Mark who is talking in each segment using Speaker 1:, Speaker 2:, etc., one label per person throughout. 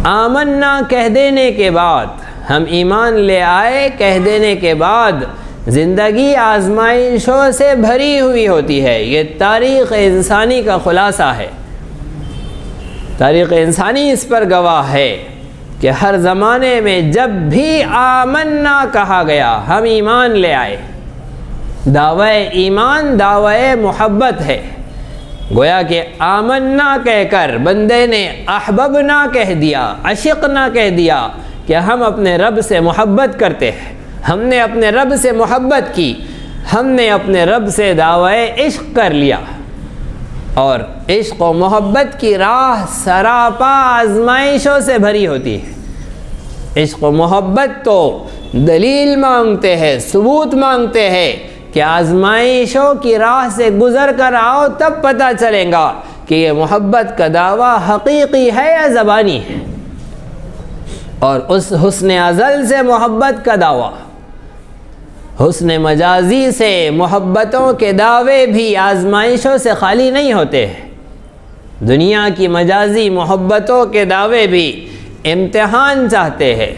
Speaker 1: آمنا کہہ دینے کے بعد، ہم ایمان لے آئے کہہ دینے کے بعد زندگی آزمائشوں سے بھری ہوئی ہوتی ہے۔ یہ تاریخ انسانی کا خلاصہ ہے۔ تاریخ انسانی اس پر گواہ ہے کہ ہر زمانے میں جب بھی آمنا کہا گیا، ہم ایمان لے آئے، دعوی ایمان دعوی محبت ہے۔ گویا کہ آمنا کہہ کر بندے نے احببنا کہہ دیا، عشقنا کہہ دیا کہ ہم اپنے رب سے محبت کرتے ہیں، ہم نے اپنے رب سے محبت کی، ہم نے اپنے رب سے دعوی عشق کر لیا۔ اور عشق و محبت کی راہ سراپا آزمائشوں سے بھری ہوتی ہے۔ عشق و محبت تو دلیل مانگتے ہیں، ثبوت مانگتے ہیں کہ آزمائشوں کی راہ سے گزر کر آؤ، تب پتہ چلے گا کہ یہ محبت کا دعویٰ حقیقی ہے یا زبانی ہے۔ اور اس حسن ازل سے محبت کا دعویٰ، حسن مجازی سے محبتوں کے دعوے بھی آزمائشوں سے خالی نہیں ہوتے ہیں۔ دنیا کی مجازی محبتوں کے دعوے بھی امتحان چاہتے ہیں،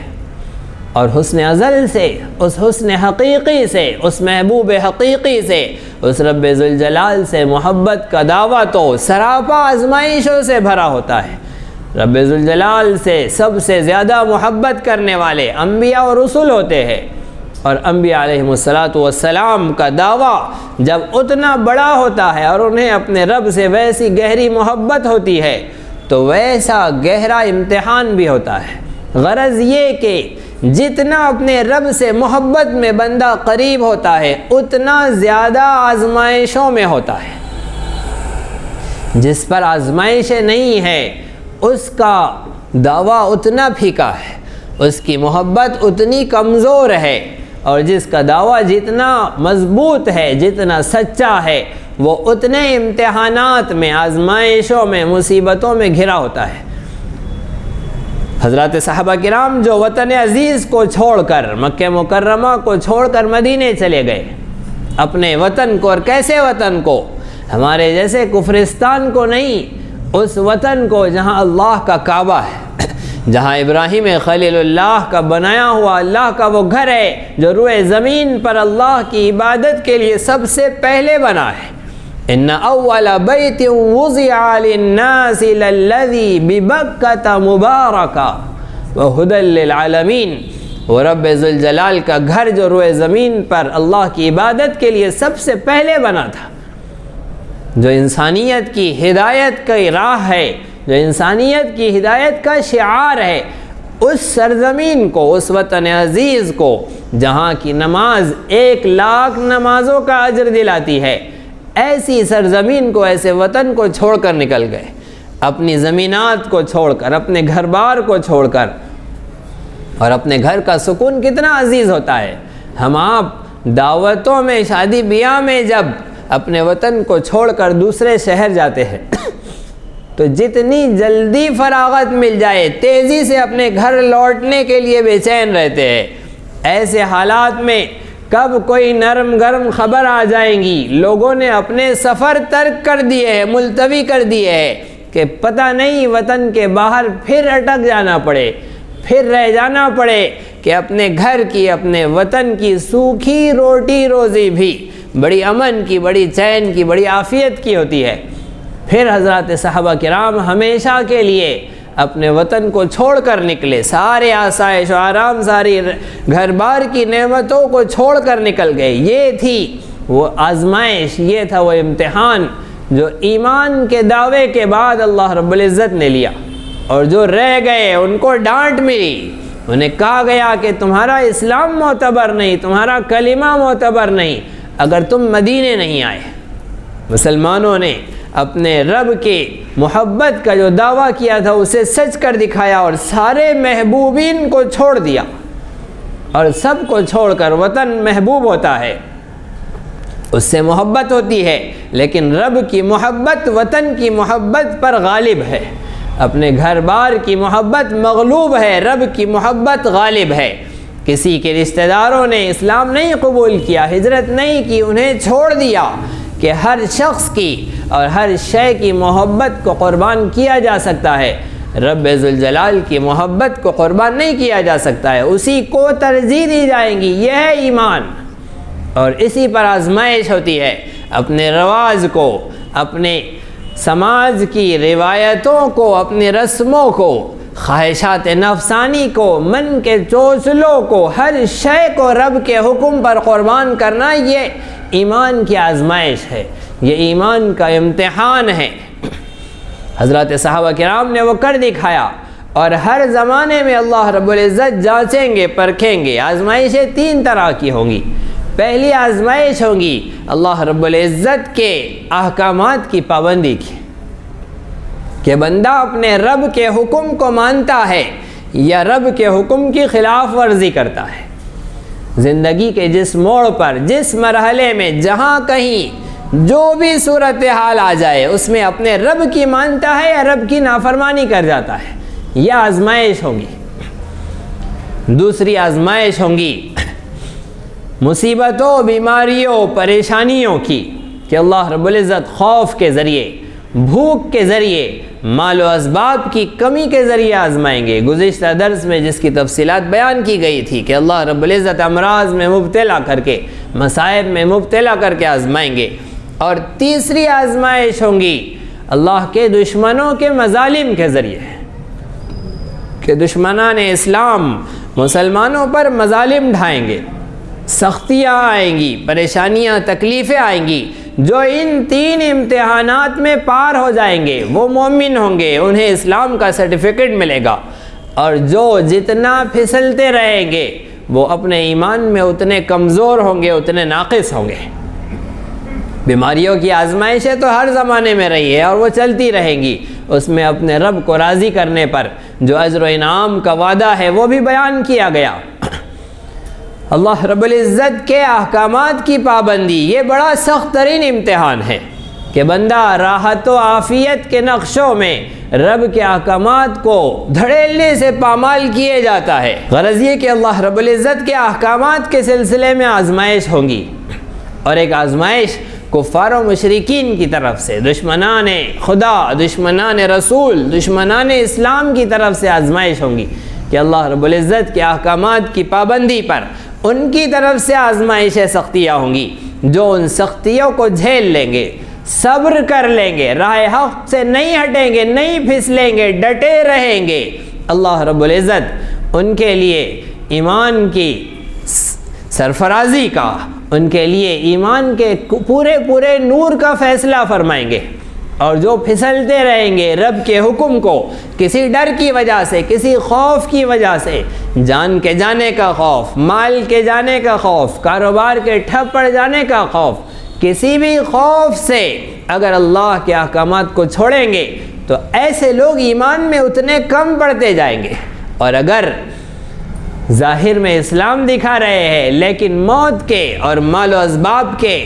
Speaker 1: اور حسن ازل سے، اس حسن حقیقی سے، اس محبوب حقیقی سے، اس رب ذوالجلال سے محبت کا دعویٰ تو سراپا آزمائشوں سے بھرا ہوتا ہے۔ رب ذوالجلال سے سب سے زیادہ محبت کرنے والے انبیاء اور رسول ہوتے ہیں، اور انبیاء علیہ السلام کا دعویٰ جب اتنا بڑا ہوتا ہے اور انہیں اپنے رب سے ویسی گہری محبت ہوتی ہے تو ویسا گہرا امتحان بھی ہوتا ہے۔ غرض یہ کہ جتنا اپنے رب سے محبت میں بندہ قریب ہوتا ہے اتنا زیادہ آزمائشوں میں ہوتا ہے۔ جس پر آزمائشیں نہیں ہیں اس کا دعویٰ اتنا پھیکا ہے، اس کی محبت اتنی کمزور ہے، اور جس کا دعویٰ جتنا مضبوط ہے، جتنا سچا ہے، وہ اتنے امتحانات میں، آزمائشوں میں، مصیبتوں میں گھرا ہوتا ہے۔ حضرات صحابہ کرام جو وطن عزیز کو چھوڑ کر، مکہ مکرمہ کو چھوڑ کر مدینے چلے گئے، اپنے وطن کو، اور کیسے وطن کو؟ ہمارے جیسے کفرستان کو نہیں، اس وطن کو جہاں اللہ کا کعبہ ہے، جہاں ابراہیم خلیل اللہ کا بنایا ہوا اللہ کا وہ گھر ہے جو روئے زمین پر اللہ کی عبادت کے لیے سب سے پہلے بنا ہے۔ ان اول بیت وضع للناس للذی ببکۃ مبارکا وہدی للعالمین، وہ رب ذوالجلال کا گھر جو روئے زمین پر اللہ کی عبادت کے لیے سب سے پہلے بنا تھا، جو انسانیت کی ہدایت کی راہ ہے، جو انسانیت کی ہدایت کا شعار ہے، اس سرزمین کو، اس وطن عزیز کو جہاں کی نماز 1,00,000 نمازوں کا اجر دلاتی ہے، ایسی سرزمین کو، ایسے وطن کو چھوڑ کر نکل گئے، اپنی زمینات کو چھوڑ کر، اپنے گھر بار کو چھوڑ کر۔ اور اپنے گھر کا سکون کتنا عزیز ہوتا ہے۔ ہم آپ دعوتوں میں، شادی بیاہ میں جب اپنے وطن کو چھوڑ کر دوسرے شہر جاتے ہیں تو جتنی جلدی فراغت مل جائے تیزی سے اپنے گھر لوٹنے کے لیے بے چین رہتے ہیں۔ ایسے حالات میں کب کوئی نرم گرم خبر آ جائیں گی، لوگوں نے اپنے سفر ترک کر دیے ہیں، ملتوی کر دیے ہیں کہ پتہ نہیں وطن کے باہر پھر اٹک جانا پڑے، پھر رہ جانا پڑے کہ اپنے گھر کی، اپنے وطن کی سوکھی روٹی روزی بھی بڑی امن کی، بڑی چین کی، بڑی عافیت کی ہوتی ہے۔ پھر حضرات صحابہ کرام ہمیشہ کے لیے اپنے وطن کو چھوڑ کر نکلے، سارے آسائش و آرام، ساری گھر بار کی نعمتوں کو چھوڑ کر نکل گئے۔ یہ تھی وہ آزمائش، یہ تھا وہ امتحان جو ایمان کے دعوے کے بعد اللہ رب العزت نے لیا، اور جو رہ گئے ان کو ڈانٹ ملی، انہیں کہا گیا کہ تمہارا اسلام معتبر نہیں، تمہارا کلمہ معتبر نہیں اگر تم مدینے نہیں آئے۔ مسلمانوں نے اپنے رب کی محبت کا جو دعویٰ کیا تھا اسے سچ کر دکھایا، اور سارے محبوبین کو چھوڑ دیا، اور سب کو چھوڑ کر وطن محبوب ہوتا ہے، اس سے محبت ہوتی ہے، لیکن رب کی محبت وطن کی محبت پر غالب ہے، اپنے گھر بار کی محبت مغلوب ہے، رب کی محبت غالب ہے۔ کسی کے رشتہ داروں نے اسلام نہیں قبول کیا، ہجرت نہیں کی، انہیں چھوڑ دیا کہ ہر شخص کی اور ہر شے کی محبت کو قربان کیا جا سکتا ہے۔ رب ذوالجلال کی محبت کو قربان نہیں کیا جا سکتا ہے، اسی کو ترجیح دی جائیں گی، یہ ہے ایمان۔ اور اسی پر آزمائش ہوتی ہے، اپنے رواج کو، اپنے سماج کی روایتوں کو، اپنی رسموں کو، خواہشات نفسانی کو، من کے چوچلوں کو، ہر شے کو رب کے حکم پر قربان کرنا، یہ ایمان کی آزمائش ہے، یہ ایمان کا امتحان ہے۔ حضرات صحابہ کرام نے وہ کر دکھایا، اور ہر زمانے میں اللہ رب العزت جانچیں گے، پرکھیں گے۔ آزمائشیں تین طرح کی ہوں گی۔ پہلی آزمائش ہوگی اللہ رب العزت کے احکامات کی پابندی کی، کہ بندہ اپنے رب کے حکم کو مانتا ہے یا رب کے حکم کی خلاف ورزی کرتا ہے۔ زندگی کے جس موڑ پر، جس مرحلے میں، جہاں کہیں جو بھی صورتحال آ جائے، اس میں اپنے رب کی مانتا ہے یا رب کی نافرمانی کر جاتا ہے، یہ آزمائش ہوگی۔ دوسری آزمائش ہوگی مصیبتوں، بیماریوں، پریشانیوں کی، کہ اللہ رب العزت خوف کے ذریعے، بھوک کے ذریعے، مال و اسباب کی کمی کے ذریعے آزمائیں گے۔ گزشتہ درس میں جس کی تفصیلات بیان کی گئی تھی کہ اللہ رب العزت امراض میں مبتلا کر کے، مصائب میں مبتلا کر کے آزمائیں گے۔ اور تیسری آزمائش ہوگی اللہ کے دشمنوں کے مظالم کے ذریعے، کہ دشمنان اسلام مسلمانوں پر مظالم ڈھائیں گے، سختیاں آئیں گی، پریشانیاں، تکلیفیں آئیں گی۔ جو ان تین امتحانات میں پار ہو جائیں گے وہ مومن ہوں گے، انہیں اسلام کا سرٹیفکیٹ ملے گا۔ اور جو جتنا پھسلتے رہیں گے وہ اپنے ایمان میں اتنے کمزور ہوں گے، اتنے ناقص ہوں گے۔ بیماریوں کی آزمائشیں تو ہر زمانے میں رہی ہے اور وہ چلتی رہیں گی، اس میں اپنے رب کو راضی کرنے پر جو اجر و انعام کا وعدہ ہے وہ بھی بیان کیا گیا۔ اللہ رب العزت کے احکامات کی پابندی، یہ بڑا سخت ترین امتحان ہے، کہ بندہ راحت و عافیت کے نقشوں میں رب کے احکامات کو دھڑیلنے سے پامال کیے جاتا ہے۔ غرض یہ کہ اللہ رب العزت کے احکامات کے سلسلے میں آزمائش ہوگی، اور ایک آزمائش کفار و مشرکین کی طرف سے، دشمنان خدا، دشمنان رسول، دشمنان اسلام کی طرف سے آزمائش ہوگی، کہ اللہ رب العزت کے احکامات کی پابندی پر ان کی طرف سے آزمائشیں، سختیاں ہوں گی۔ جو ان سختیوں کو جھیل لیں گے، صبر کر لیں گے، راہ حق سے نہیں ہٹیں گے، نہیں پھسلیں گے، ڈٹے رہیں گے، اللہ رب العزت ان کے لیے ایمان کی سرفرازی کا، ان کے لیے ایمان کے پورے نور کا فیصلہ فرمائیں گے۔ اور جو پھسلتے رہیں گے رب کے حکم کو، کسی ڈر کی وجہ سے، کسی خوف کی وجہ سے، جان کے جانے کا خوف، مال کے جانے کا خوف، کاروبار کے ٹھپ پڑ جانے کا خوف، کسی بھی خوف سے اگر اللہ کے احکامات کو چھوڑیں گے تو ایسے لوگ ایمان میں اتنے کم پڑتے جائیں گے۔ اور اگر ظاہر میں اسلام دکھا رہے ہیں لیکن موت کے اور مال و اسباب کے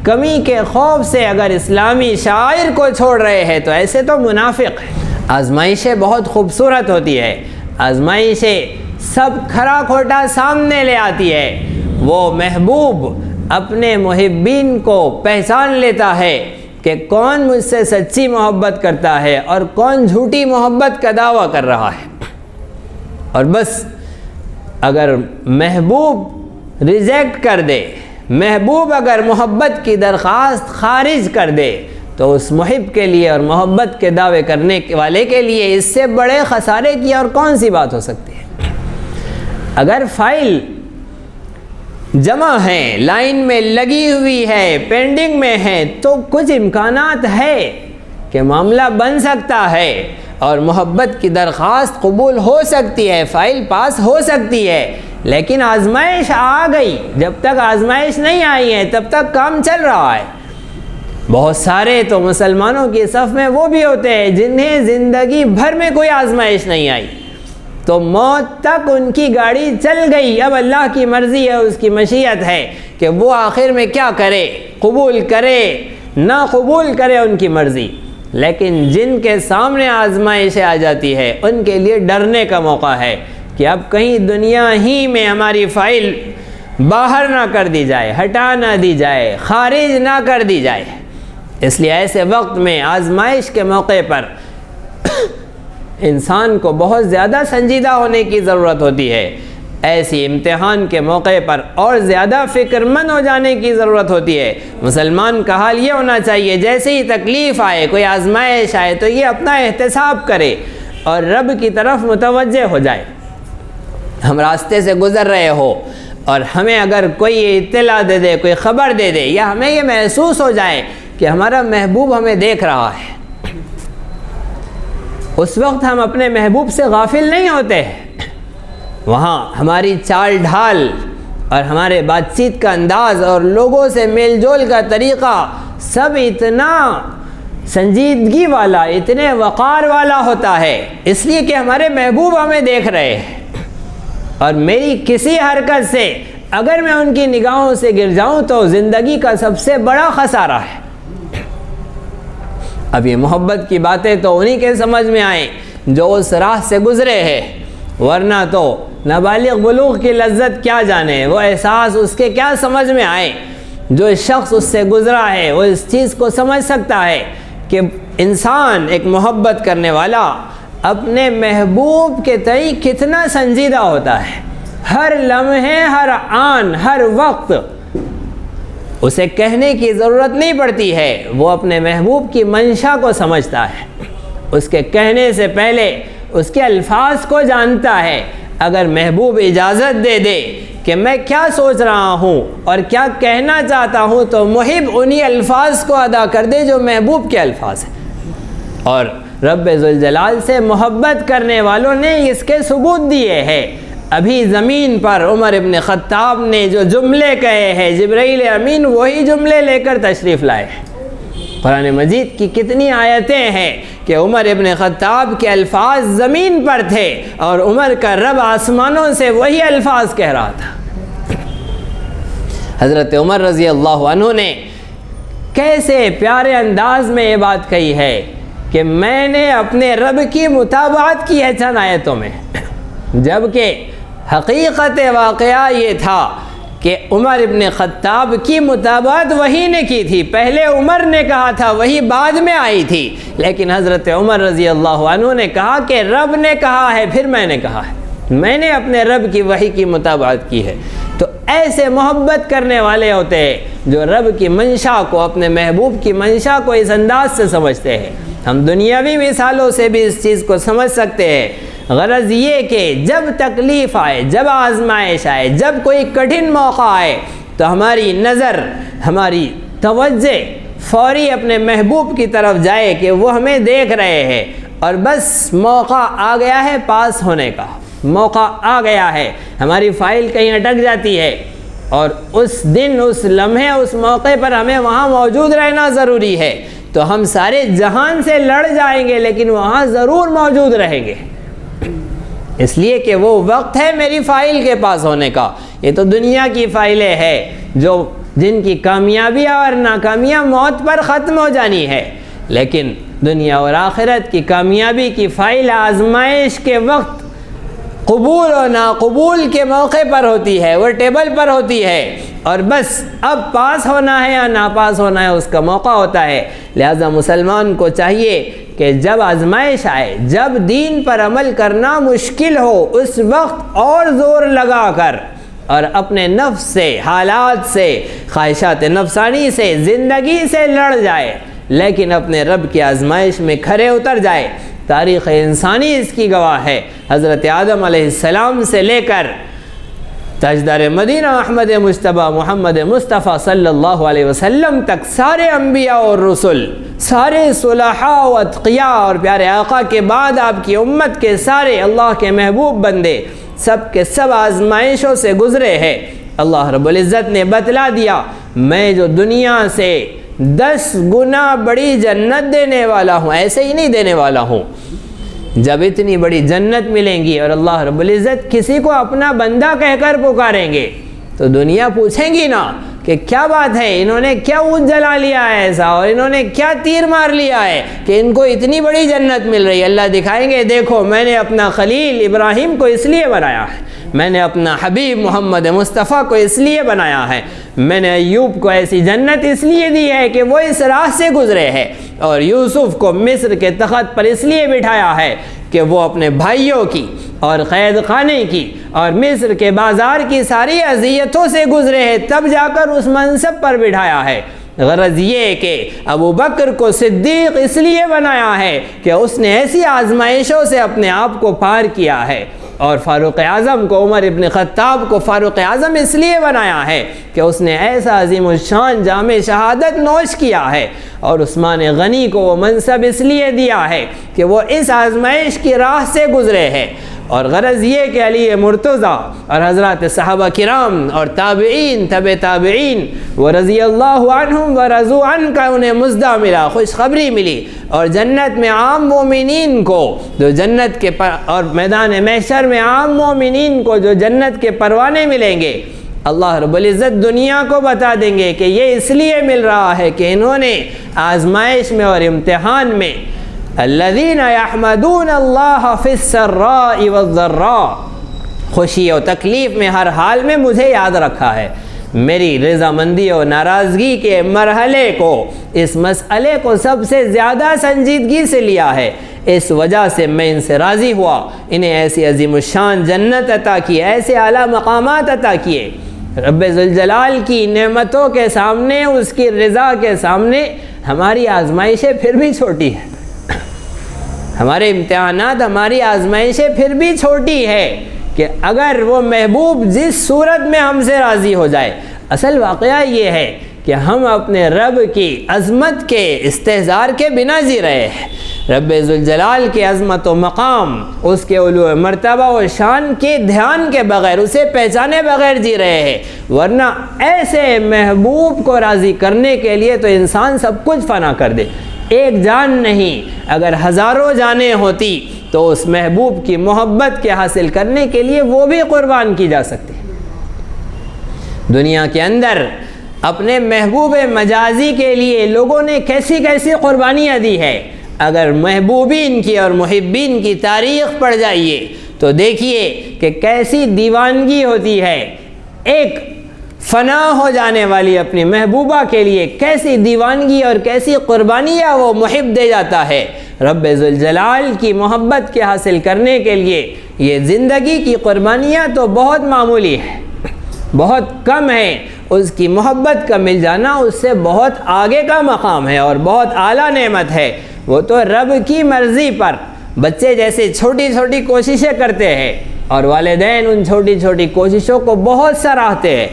Speaker 1: کمی کے خوف سے اگر اسلامی شعائر کو چھوڑ رہے ہیں تو ایسے تو منافق ہیں۔ آزمائشیں بہت خوبصورت ہوتی ہے، آزمائشیں سب کھرا کھوٹا سامنے لے آتی ہے۔ وہ محبوب اپنے محبین کو پہچان لیتا ہے کہ کون مجھ سے سچی محبت کرتا ہے اور کون جھوٹی محبت کا دعویٰ کر رہا ہے۔ اور بس اگر محبوب ریجیکٹ کر دے، محبوب اگر محبت کی درخواست خارج کر دے، تو اس محب کے لیے اور محبت کے دعوے کرنے والے کے لیے اس سے بڑے خسارے کی اور کون سی بات ہو سکتی ہے۔ اگر فائل جمع ہے، لائن میں لگی ہوئی ہے، پینڈنگ میں ہے، تو کچھ امکانات ہے کہ معاملہ بن سکتا ہے اور محبت کی درخواست قبول ہو سکتی ہے، فائل پاس ہو سکتی ہے۔ لیکن آزمائش آ گئی، جب تک آزمائش نہیں آئی ہے تب تک کام چل رہا ہے۔ بہت سارے تو مسلمانوں کی صف میں وہ بھی ہوتے ہیں جنہیں زندگی بھر میں کوئی آزمائش نہیں آئی، تو موت تک ان کی گاڑی چل گئی۔ اب اللہ کی مرضی ہے، اس کی مشیت ہے کہ وہ آخر میں کیا کرے، قبول کرے نہ قبول کرے، ان کی مرضی۔ لیکن جن کے سامنے آزمائشیں آ جاتی ہے ان کے لیے ڈرنے کا موقع ہے کہ اب کہیں دنیا ہی میں ہماری فائل باہر نہ کر دی جائے، ہٹا نہ دی جائے، خارج نہ کر دی جائے۔ اس لیے ایسے وقت میں آزمائش کے موقع پر انسان کو بہت زیادہ سنجیدہ ہونے کی ضرورت ہوتی ہے، ایسی امتحان کے موقع پر اور زیادہ فکر مند ہو جانے کی ضرورت ہوتی ہے۔ مسلمان کا حال یہ ہونا چاہیے جیسے ہی تکلیف آئے، کوئی آزمائش آئے تو یہ اپنا احتساب کرے اور رب کی طرف متوجہ ہو جائے۔ ہم راستے سے گزر رہے ہو اور ہمیں اگر کوئی اطلاع دے دے، کوئی خبر دے دے، یا ہمیں یہ محسوس ہو جائے کہ ہمارا محبوب ہمیں دیکھ رہا ہے، اس وقت ہم اپنے محبوب سے غافل نہیں ہوتے۔ وہاں ہماری چال ڈھال اور ہمارے بات چیت کا انداز اور لوگوں سے میل جول کا طریقہ سب اتنا سنجیدگی والا، اتنے وقار والا ہوتا ہے، اس لیے کہ ہمارے محبوب ہمیں دیکھ رہے ہیں، اور میری کسی حرکت سے اگر میں ان کی نگاہوں سے گر جاؤں تو زندگی کا سب سے بڑا خسارہ ہے۔ اب یہ محبت کی باتیں تو انہی کے سمجھ میں آئیں جو اس راہ سے گزرے ہیں، ورنہ تو نابالغ بلوغ کی لذت کیا جانے، وہ احساس اس کے کیا سمجھ میں آئے۔ جو شخص اس سے گزرا ہے وہ اس چیز کو سمجھ سکتا ہے کہ انسان، ایک محبت کرنے والا، اپنے محبوب کے تئیں کتنا سنجیدہ ہوتا ہے۔ ہر لمحے، ہر آن، ہر وقت اسے کہنے کی ضرورت نہیں پڑتی ہے، وہ اپنے محبوب کی منشا کو سمجھتا ہے، اس کے کہنے سے پہلے اس کے الفاظ کو جانتا ہے۔ اگر محبوب اجازت دے دے کہ میں کیا سوچ رہا ہوں اور کیا کہنا چاہتا ہوں تو محب انہی الفاظ کو ادا کر دے جو محبوب کے الفاظ ہیں۔ اور رب ذوالجلال سے محبت کرنے والوں نے اس کے ثبوت دیے ہیں۔ ابھی زمین پر عمر ابن خطاب نے جو جملے کہے ہیں، جبرائیل امین وہی جملے لے کر تشریف لائے ہیں۔ قرآن مجید کی کتنی آیتیں ہیں کہ عمر ابن خطاب کے الفاظ زمین پر تھے اور عمر کا رب آسمانوں سے وہی الفاظ کہہ رہا تھا۔ حضرت عمر رضی اللہ عنہ نے کیسے پیارے انداز میں یہ بات کہی ہے کہ میں نے اپنے رب کی مطابعت کی ہے چند آیتوں میں، جبکہ حقیقت واقعہ یہ تھا کہ عمر ابن خطاب کی مطابعت وہی نے کی تھی۔ پہلے عمر نے کہا تھا، وہی بعد میں آئی تھی، لیکن حضرت عمر رضی اللہ عنہ نے کہا کہ رب نے کہا ہے پھر میں نے کہا ہے، میں نے اپنے رب کی وحی کی مطابعت کی ہے۔ تو ایسے محبت کرنے والے ہوتے ہیں جو رب کی منشا کو، اپنے محبوب کی منشا کو اس انداز سے سمجھتے ہیں۔ ہم دنیاوی مثالوں سے بھی اس چیز کو سمجھ سکتے ہیں۔ غرض یہ کہ جب تکلیف آئے، جب آزمائش آئے، جب کوئی کٹھن موقع آئے تو ہماری نظر، ہماری توجہ فوری اپنے محبوب کی طرف جائے کہ وہ ہمیں دیکھ رہے ہیں، اور بس موقع آ گیا ہے پاس ہونے کا، موقع آ گیا ہے، ہماری فائل کہیں اٹک جاتی ہے، اور اس دن، اس لمحے، اس موقع پر ہمیں وہاں موجود رہنا ضروری ہے، تو ہم سارے جہان سے لڑ جائیں گے لیکن وہاں ضرور موجود رہیں گے، اس لیے کہ وہ وقت ہے میری فائل کے پاس ہونے کا۔ یہ تو دنیا کی فائلیں ہیں جن کی کامیابیاں اور ناکامیاں موت پر ختم ہو جانی ہے، لیکن دنیا اور آخرت کی کامیابی کی فائل آزمائش کے وقت، قبول و ناقبول کے موقع پر ہوتی ہے، وہ ٹیبل پر ہوتی ہے، اور بس اب پاس ہونا ہے یا ناپاس ہونا ہے اس کا موقع ہوتا ہے۔ لہذا مسلمان کو چاہیے کہ جب آزمائش آئے، جب دین پر عمل کرنا مشکل ہو، اس وقت اور زور لگا کر اور اپنے نفس سے، حالات سے، خواہشات نفسانی سے، زندگی سے لڑ جائے، لیکن اپنے رب کی آزمائش میں کھرے اتر جائے۔ تاریخ انسانی اس کی گواہ ہے۔ حضرت آدم علیہ السلام سے لے کر تاجدار مدینہ احمد مجتبیٰ محمد مصطفیٰ صلی اللہ علیہ وسلم تک سارے انبیاء اور رسل، سارے صلحاء و اتقیاء اور پیارے آقا کے بعد آپ کی امت کے سارے اللہ کے محبوب بندے سب کے سب آزمائشوں سے گزرے ہیں۔ اللہ رب العزت نے بتلا دیا، میں جو دنیا سے 10 گنا بڑی جنت دینے والا ہوں، ایسے ہی نہیں دینے والا ہوں۔ جب اتنی بڑی جنت ملیں گی اور اللہ رب العزت کسی کو اپنا بندہ کہہ کر پکاریں گے تو دنیا پوچھیں گی نا کہ کیا بات ہے، انہوں نے کیا اونچ جلا لیا ہے ایسا، اور انہوں نے کیا تیر مار لیا ہے کہ ان کو اتنی بڑی جنت مل رہی ہے۔ اللہ دکھائیں گے، دیکھو میں نے اپنا خلیل ابراہیم کو اس لیے بنایا ہے، میں نے اپنا حبیب محمد مصطفیٰ کو اس لیے بنایا ہے، میں نے ایوب کو ایسی جنت اس لیے دی ہے کہ وہ اس راہ سے گزرے ہیں، اور یوسف کو مصر کے تخت پر اس لیے بٹھایا ہے کہ وہ اپنے بھائیوں کی اور قید خانے کی اور مصر کے بازار کی ساری اذیتوں سے گزرے ہیں، تب جا کر اس منصب پر بٹھایا ہے۔ غرض یہ کہ ابو بکر کو صدیق اس لیے بنایا ہے کہ اس نے ایسی آزمائشوں سے اپنے آپ کو پار کیا ہے، اور فاروق اعظم کو، عمر ابن خطاب کو فاروق اعظم اس لیے بنایا ہے کہ اس نے ایسا عظیم الشان جام شہادت نوش کیا ہے، اور عثمان غنی کو وہ منصب اس لیے دیا ہے کہ وہ اس آزمائش کی راہ سے گزرے ہیں۔ اور غرض یہ کہ علی مرتضیٰ اور حضرات صحابہ کرام اور تابعین تبع تابعین وہ رضی اللہ عنہم و رضوا عنہ کا انہیں مزدہ ملا، خوشخبری ملی، اور جنت میں عام مومنین کو جو جنت کے اور میدان محشر میں عام مومنین کو جو جنت کے پروانے ملیں گے، اللہ رب العزت دنیا کو بتا دیں گے کہ یہ اس لیے مل رہا ہے کہ انہوں نے آزمائش میں اور امتحان میں الذین یحمدون اللہ فی السراء والضراء، خوشی و تکلیف میں ہر حال میں مجھے یاد رکھا ہے، میری رضامندی و ناراضگی کے مرحلے کو، اس مسئلے کو سب سے زیادہ سنجیدگی سے لیا ہے، اس وجہ سے میں ان سے راضی ہوا، انہیں ایسی عظیم الشان جنت عطا کی، ایسے اعلیٰ مقامات عطا کیے۔ رب ذوالجلال کی نعمتوں کے سامنے، اس کی رضا کے سامنے ہماری آزمائشیں پھر بھی چھوٹی ہیں، ہمارے امتحانات، ہماری آزمائشیں پھر بھی چھوٹی ہے کہ اگر وہ محبوب جس صورت میں ہم سے راضی ہو جائے۔ اصل واقعہ یہ ہے کہ ہم اپنے رب کی عظمت کے استحضار کے بنا جی رہے ہیں، رب ذوالجلال کی عظمت و مقام، اس کے علو مرتبہ و شان کے دھیان کے بغیر، اسے پہچانے بغیر جی رہے ہیں، ورنہ ایسے محبوب کو راضی کرنے کے لیے تو انسان سب کچھ فنا کر دے، ایک جان نہیں، اگر ہزاروں جانیں ہوتی تو اس محبوب کی محبت کے حاصل کرنے کے لیے وہ بھی قربان کی جا سکتی۔ دنیا کے اندر اپنے محبوب مجازی کے لیے لوگوں نے کیسی کیسی قربانیاں دی ہے، اگر محبوبین کی اور محبین کی تاریخ پڑھ جائیے تو دیکھیے کہ کیسی دیوانگی ہوتی ہے، ایک فنا ہو جانے والی اپنی محبوبہ کے لیے کیسی دیوانگی اور کیسی قربانیاں وہ محب دے جاتا ہے۔ رب ذوالجلال کی محبت کے حاصل کرنے کے لیے یہ زندگی کی قربانیاں تو بہت معمولی ہے، بہت کم ہیں، اس کی محبت کا مل جانا اس سے بہت آگے کا مقام ہے اور بہت اعلیٰ نعمت ہے۔ وہ تو رب کی مرضی پر بچے جیسے چھوٹی چھوٹی کوششیں کرتے ہیں اور والدین ان چھوٹی چھوٹی کوششوں کو بہت سراہتے ہیں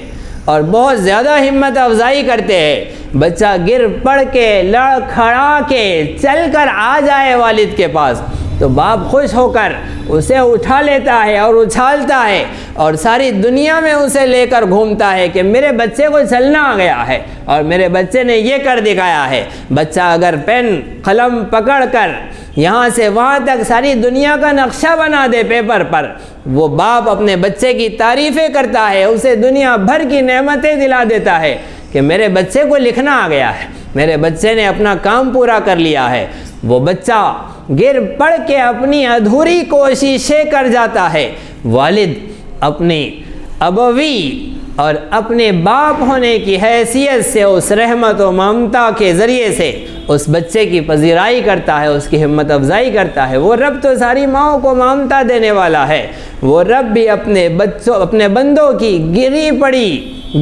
Speaker 1: اور بہت زیادہ ہمت افزائی کرتے ہیں، بچہ گر پڑ کے لڑ کھڑا کے چل کر آ جائے والد کے پاس تو باپ خوش ہو کر اسے اٹھا لیتا ہے اور اچھالتا ہے اور ساری دنیا میں اسے لے کر گھومتا ہے کہ میرے بچے کو چلنا آ گیا ہے اور میرے بچے نے یہ کر دکھایا ہے۔ بچہ اگر پین قلم پکڑ کر یہاں سے وہاں تک ساری دنیا کا نقشہ بنا دے پیپر پر، وہ باپ اپنے بچے کی تعریفیں کرتا ہے، اسے دنیا بھر کی نعمتیں دلا دیتا ہے کہ میرے بچے کو لکھنا آ گیا ہے، میرے بچے نے اپنا کام پورا کر لیا ہے۔ وہ بچہ گر پڑ کے اپنی ادھوری کوششیں کر جاتا ہے، والد اپنی ابوی اور اپنے باپ ہونے کی حیثیت سے اس رحمت و ممتا کے ذریعے سے اس بچے کی پذیرائی کرتا ہے، اس کی ہمت افزائی کرتا ہے۔ وہ رب تو ساری ماؤں کو ممتا دینے والا ہے، وہ رب بھی اپنے بندوں کی گری پڑی،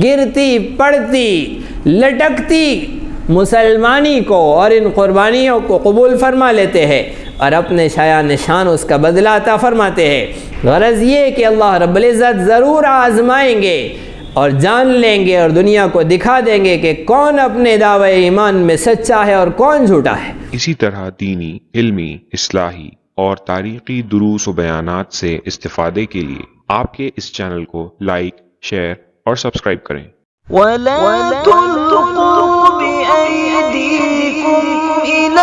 Speaker 1: گرتی پڑتی، لٹکتی مسلمانی کو اور ان قربانیوں کو قبول فرما لیتے ہیں اور اپنے شایان نشان اس کا بدلہ عطا فرماتے ہیں۔ غرض یہ کہ اللہ رب العزت ضرور آزمائیں گے اور جان لیں گے اور دنیا کو دکھا دیں گے کہ کون اپنے دعوی ایمان میں سچا ہے اور کون جھوٹا ہے۔
Speaker 2: اسی طرح دینی، علمی، اصلاحی اور تاریخی دروس و بیانات سے استفادے کے لیے آپ کے اس چینل کو لائک، شیئر اور سبسکرائب کریں۔
Speaker 3: وَلَا تُلْقُوا بِأَيْدِيكُمْ إِلَى